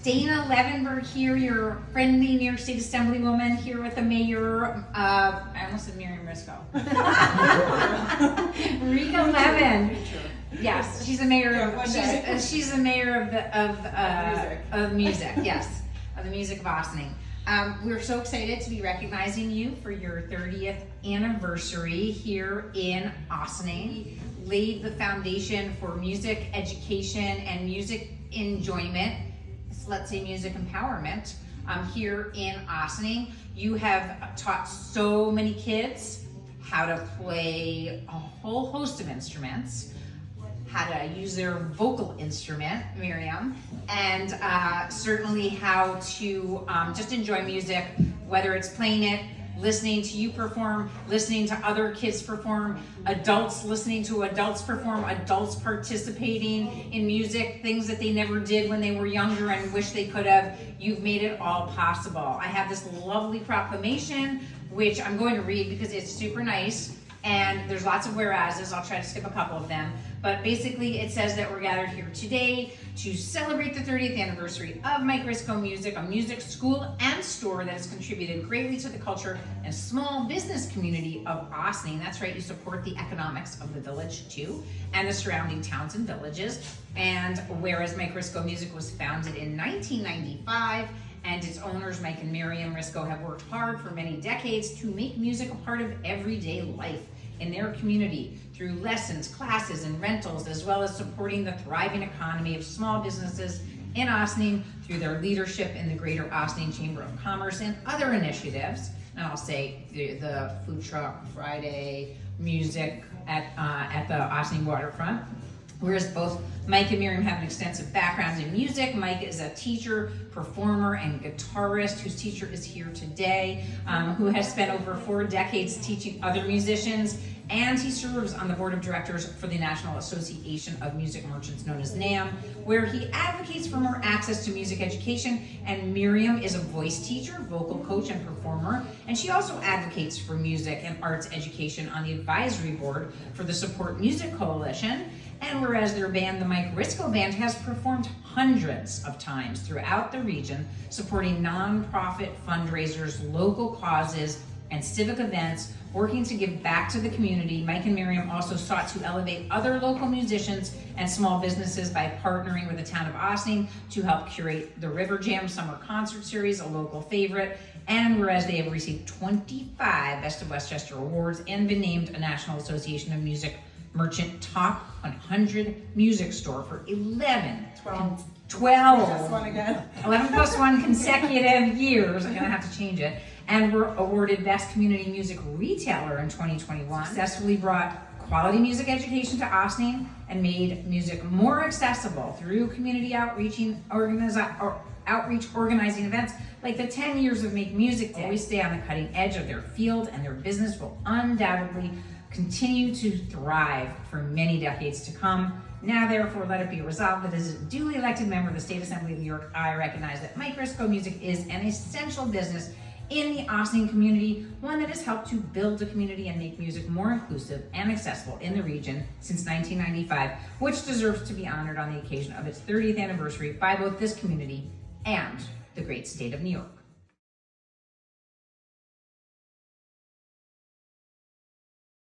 Dana Levenberg here, your friendly New York State Assemblywoman, here with the mayor. I almost said Miriam Risco. Rika Levin. Yes, she's the mayor. She's the mayor of music. Yes, of the music of Ossining. We're so excited to be recognizing you for your 30th anniversary here in Ossining. Laid the foundation for music education and music enjoyment. Let's say music empowerment here in Ossining. You have taught so many kids how to play a whole host of instruments, how to use their vocal instrument, Miriam, and certainly how to just enjoy music, whether it's playing it, listening to you perform, listening to other kids perform, adults listening to adults perform, adults participating in music, things that they never did when they were younger and wish they could have. You've made it all possible. I have this lovely proclamation, which I'm going to read because it's super nice, and there's lots of whereases. I'll try to skip a couple of them. But basically it says that we're gathered here today to celebrate the 30th anniversary of Mike Risco Music, a music school and store that has contributed greatly to the culture and small business community of Ossining. That's right, you support the economics of the village too, and the surrounding towns and villages. And whereas Mike Risco Music was founded in 1995, and its owners, Mike and Miriam Risco, have worked hard for many decades to make music a part of everyday life in their community through lessons, classes, and rentals, as well as supporting the thriving economy of small businesses in Ossining through their leadership in the Greater Ossining Chamber of Commerce and other initiatives. And I'll say the food truck Friday, music at the Ossining waterfront. Whereas both Mike and Miriam have an extensive background in music. Mike is a teacher, performer, and guitarist whose teacher is here today, who has spent over 4 decades teaching other musicians, and he serves on the board of directors for the National Association of Music Merchants, known as NAM, where he advocates for more access to music education. And Miriam is a voice teacher, vocal coach, and performer, and she also advocates for music and arts education on the advisory board for the Support Music Coalition. And whereas their band, the Mike Risco Band, has performed hundreds of times throughout the region, supporting nonprofit fundraisers, local causes, and civic events, working to give back to the community, Mike and Miriam also sought to elevate other local musicians and small businesses by partnering with the town of Ossining to help curate the River Jam Summer Concert Series, a local favorite. And whereas they have received 25 Best of Westchester awards and been named a National Association of Music Merchant Top 100 Music Store for 11 plus one consecutive years. I'm gonna have to change it. And were awarded Best Community Music Retailer in 2021. Successfully brought quality music education to Ossining and made music more accessible through community outreach organizing events like the 10 Years of Make Music Day. Always stay on the cutting edge of their field, and their business will undoubtedly continue to thrive for many decades to come. Now, therefore, let it be resolved that as a duly elected member of the State Assembly of New York, I recognize that Mike Risco Music is an essential business in the Ossining community, one that has helped to build the community and make music more inclusive and accessible in the region since 1995, which deserves to be honored on the occasion of its 30th anniversary by both this community and the great state of New York.